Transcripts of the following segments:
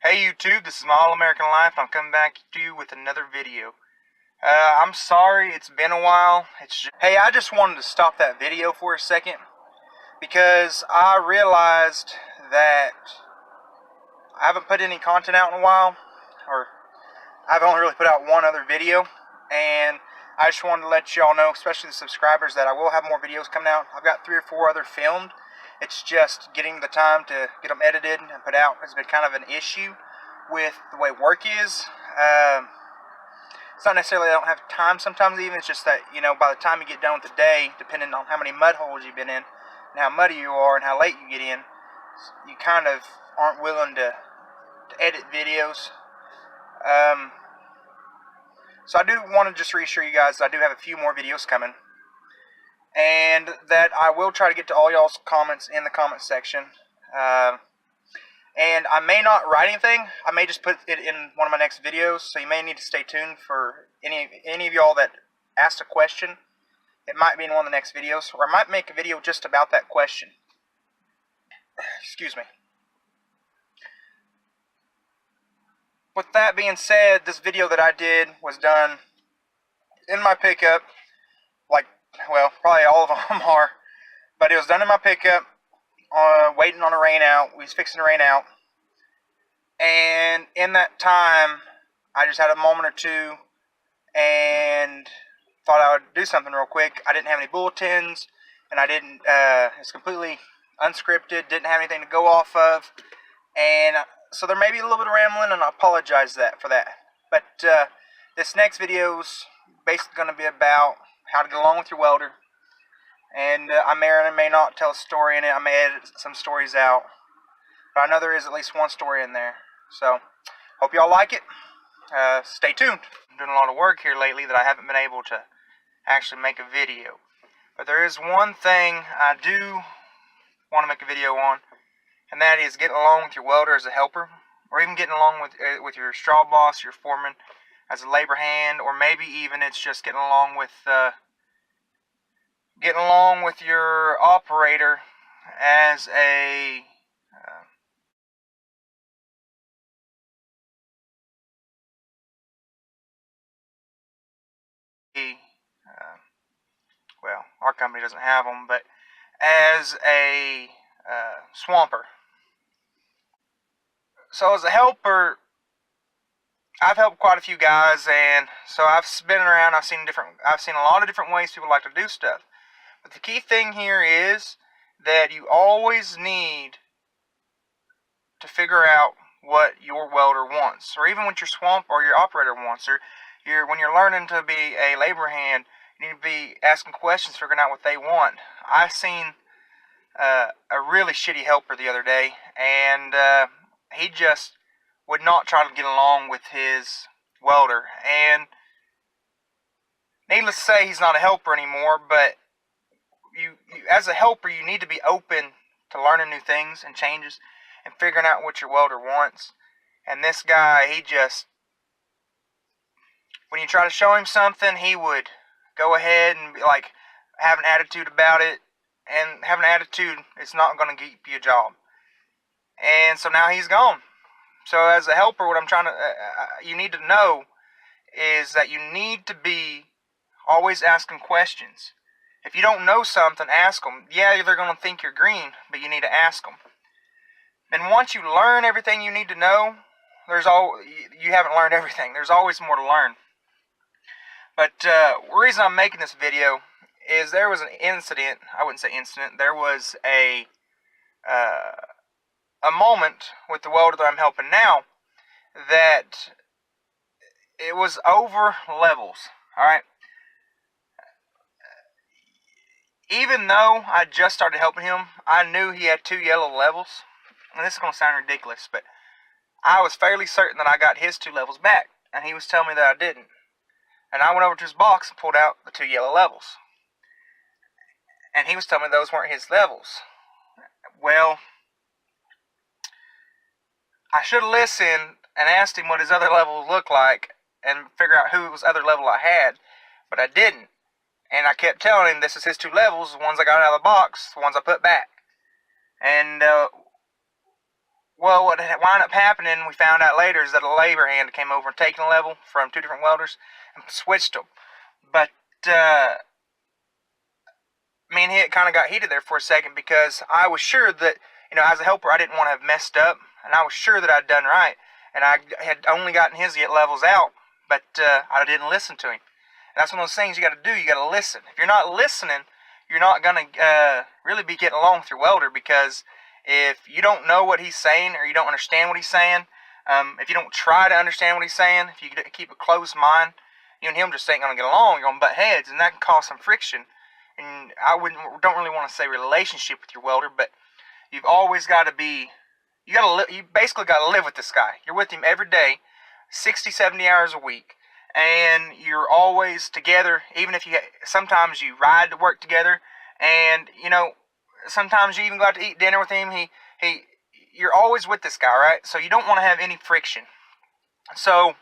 Hey YouTube, this is my All-American Life, and I'm coming back to you with another video. I'm sorry, it's been a while. Hey, I just wanted to stop that video for a second because I realized that I haven't put any content out in a while, or I've only really put out one other video, and I just wanted to let y'all know, especially the subscribers, that I will have more videos coming out. I've got 3 or 4 other filmed. It's just getting the time to get them edited and put out has been kind of an issue with the way work is. It's not necessarily I don't have time sometimes even, it's just that, you know, by the time you get done with the day, depending on how many mud holes you've been in, and how muddy you are, and how late you get in, you kind of aren't willing to edit videos. So I do want to just reassure you guys that I do have a few more videos coming, and that I will try to get to all y'all's comments in the comment section. And I may not write anything. I may just put it in one of my next videos, so you may need to stay tuned for any of y'all that asked a question. It might be in one of the next videos, or I might make a video just about that question. Excuse me. With that being said, this video that I did was done in my pickup. Like, well, probably all of them are. But it was done in my pickup, waiting on a rain out. We was fixing to rain out. And in that time, I just had a moment or two and thought I would do something real quick. I didn't have any bulletins, and I didn't, it's completely unscripted, didn't have anything to go off of. And so there may be a little bit of rambling, and I apologize for that. But this next video is basically going to be about how to get along with your welder. And I may or may not tell a story in it. I may edit some stories out. But I know there is at least one story in there. So, hope y'all like it. Stay tuned. I'm doing a lot of work here lately that I haven't been able to actually make a video. But there is one thing I do want to make a video on, and that is getting along with your welder as a helper, or even getting along with your straw boss, your foreman, as a labor hand, or maybe even it's just getting along with your operator as a well, our company doesn't have them, but as a swamper. So as a helper, I've helped quite a few guys, and so I've been around. I've seen a lot of different ways people like to do stuff. But the key thing here is that you always need to figure out what your welder wants, or even what your swamp or your operator wants, or when you're learning to be a labor hand, you need to be asking questions, figuring out what they want. I seen a really shitty helper the other day, and he just would not try to get along with his welder. And needless to say, he's not a helper anymore, but you as a helper, you need to be open to learning new things and changes and figuring out what your welder wants. And this guy, when you try to show him something, he would go ahead and have an attitude about it, and having an attitude is not going to get you a job. And so now he's gone. So as a helper, what I'm trying to, you need to know is that you need to be always asking questions. If you don't know something, ask them. Yeah, they're going to think you're green, but you need to ask them. And once you learn everything you need to know, you haven't learned everything. There's always more to learn. But the reason I'm making this video is there was an incident. I wouldn't say incident. There was a moment with the welder that I'm helping now that it was over levels. Alright? Even though I just started helping him, I knew he had 2 yellow levels. And this is going to sound ridiculous, but I was fairly certain that I got his 2 levels back, and he was telling me that I didn't. And I went over to his box and pulled out the 2 yellow levels. And he was telling me those weren't his levels. Well, I should have listened and asked him what his other levels looked like and figure out whose other level I had, but I didn't. And I kept telling him this is his 2 levels, the ones I got out of the box, the ones I put back. And Well, what wound up happening, we found out later, is that a labor hand came over and taken a level from 2 different welders and switched them. But me and he kind of got heated there for a second, because I was sure that, as a helper, I didn't want to have messed up, and I was sure that I'd done right, and I had only gotten his levels out, but I didn't listen to him. And that's one of those things you got to do. You got to listen. If you're not listening, you're not going to really be getting along with your welder, because if you don't know what he's saying, or you don't understand what he's saying, if you don't try to understand what he's saying, if you keep a closed mind, you and him just ain't going to get along. You're going to butt heads, and that can cause some friction. And don't really want to say relationship with your welder, but you've always got to be, you basically got to live with this guy. You're with him every day, 60, 70 hours a week, and you're always together. Even if sometimes you ride to work together, and sometimes you even go out to eat dinner with him. You're always with this guy, right? So you don't want to have any friction. So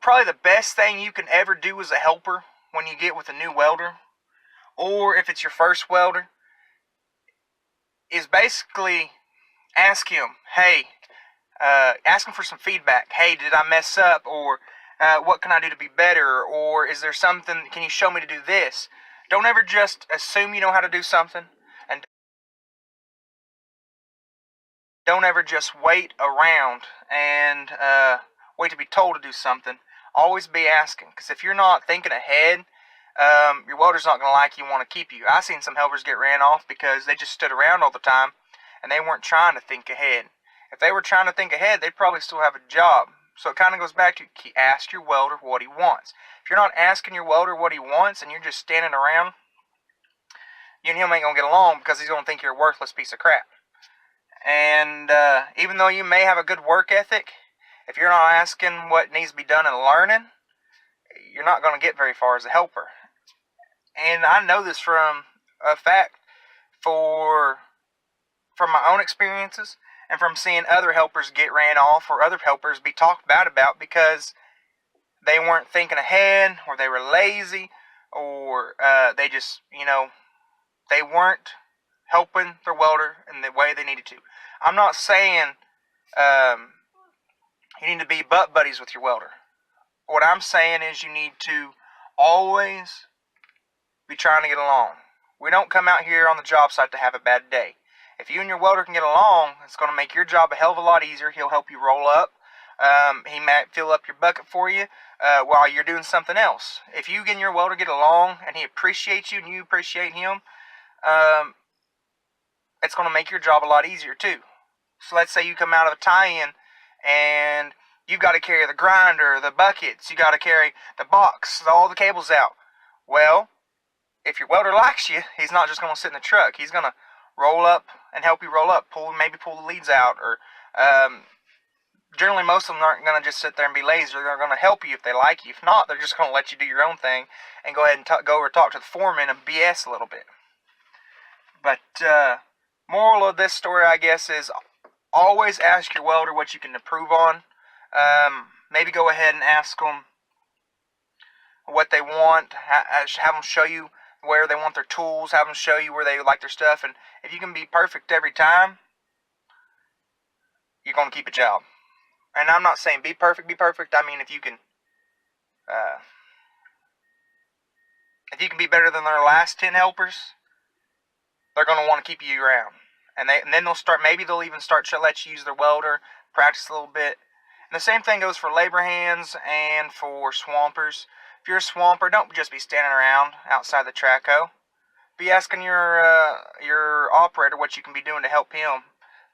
probably the best thing you can ever do as a helper when you get with a new welder, or if it's your first welder, is basically ask him, hey, ask him for some feedback. Hey, did I mess up? Or what can I do to be better? Or is there something, can you show me to do this? Don't ever just assume you know how to do something, and don't ever just wait around and wait to be told to do something. Always be asking, because if you're not thinking ahead, your welder's not going to like you and want to keep you. I've seen some helpers get ran off because they just stood around all the time and they weren't trying to think ahead. If they were trying to think ahead, they'd probably still have a job. So it kind of goes back to ask your welder what he wants. If you're not asking your welder what he wants and you're just standing around, you and him ain't going to get along, because he's going to think you're a worthless piece of crap. And even though you may have a good work ethic, if you're not asking what needs to be done and learning, you're not going to get very far as a helper. And I know this from a fact, from my own experiences, and from seeing other helpers get ran off, or other helpers be talked bad about because they weren't thinking ahead, or they were lazy, or they just, they weren't helping their welder in the way they needed to. I'm not saying you need to be butt buddies with your welder. What I'm saying is you need to always be trying to get along. We don't come out here on the job site to have a bad day. If you and your welder can get along, it's going to make your job a hell of a lot easier. He'll help you roll up. He might fill up your bucket for you while you're doing something else. If you and your welder get along and he appreciates you and you appreciate him, it's going to make your job a lot easier too. So let's say you come out of a tie-in and you've got to carry the grinder, the buckets, you got to carry the box, all the cables out. Well, if your welder likes you, he's not just going to sit in the truck. He's going to roll up and help you roll up, maybe pull the leads out, or generally most of them aren't going to just sit there and be lazy. They're going to help you if they like you. If not, they're just going to let you do your own thing and go ahead and go over and talk to the foreman and BS a little bit. But moral of this story, I guess, is always ask your welder what you can improve on. Maybe go ahead and ask them what they want. Have them show you where they want their tools. Have them show you where they like their stuff. And if you can be perfect every time, you're going to keep a job. And I'm not saying be perfect. I mean, if you can be better than their last 10 helpers, they're going to want to keep you around. And then maybe they'll even start to let you use their welder, practice a little bit. And the same thing goes for labor hands and for swampers. If you're a swamper, don't just be standing around outside the track hoe. Be asking your operator what you can be doing to help him.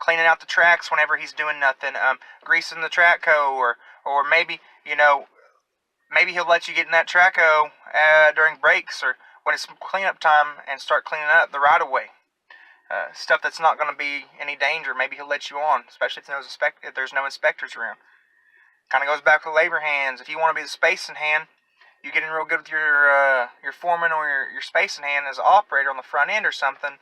Cleaning out the tracks whenever he's doing nothing, greasing the track hoe, or maybe he'll let you get in that track hoe during breaks or when it's cleanup time and start cleaning up the right of way. Stuff that's not going to be any danger. Maybe he'll let you on, especially if there's no inspectors around. Kind of goes back to labor hands. If you want to be the spacing hand, you get in real good with your foreman or your spacing hand as an operator on the front end or something.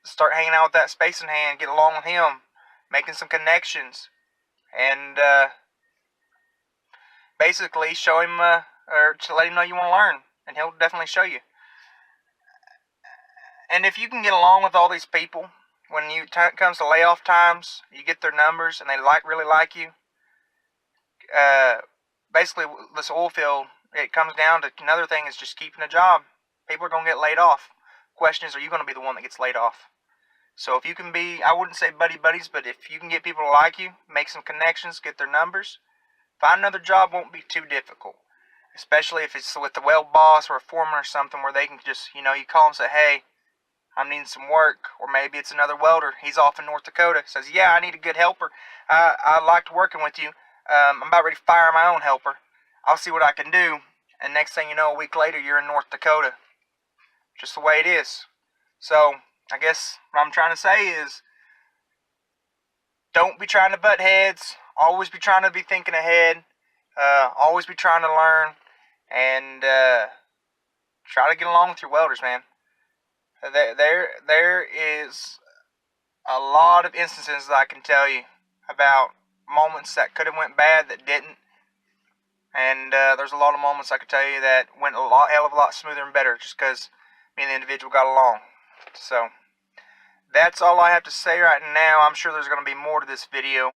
Start hanging out with that spacing hand, get along with him, making some connections, and basically show him or to let him know you want to learn, and he'll definitely show you. And if you can get along with all these people, when it comes to layoff times, you get their numbers and they really like you. Basically, this oil field, it comes down to another thing is just keeping a job. People are going to get laid off. Question is, are you going to be the one that gets laid off? So if you can be, I wouldn't say buddies, but if you can get people to like you, make some connections, get their numbers, find another job won't be too difficult. Especially if it's with the weld boss or a foreman or something where they can just, you call and say, hey, I'm needing some work. Or maybe it's another welder. He's off in North Dakota. Says, yeah, I need a good helper. I liked working with you. I'm about ready to fire my own helper. I'll see what I can do. And next thing you know, a week later, you're in North Dakota. Just the way it is. So, I guess what I'm trying to say is, don't be trying to butt heads. Always be trying to be thinking ahead. Always be trying to learn. And try to get along with your welders, man. There is a lot of instances that I can tell you about moments that could have went bad that didn't. And there's a lot of moments I could tell you that went hell of a lot smoother and better just because me and the individual got along. So, that's all I have to say right now. I'm sure there's going to be more to this video.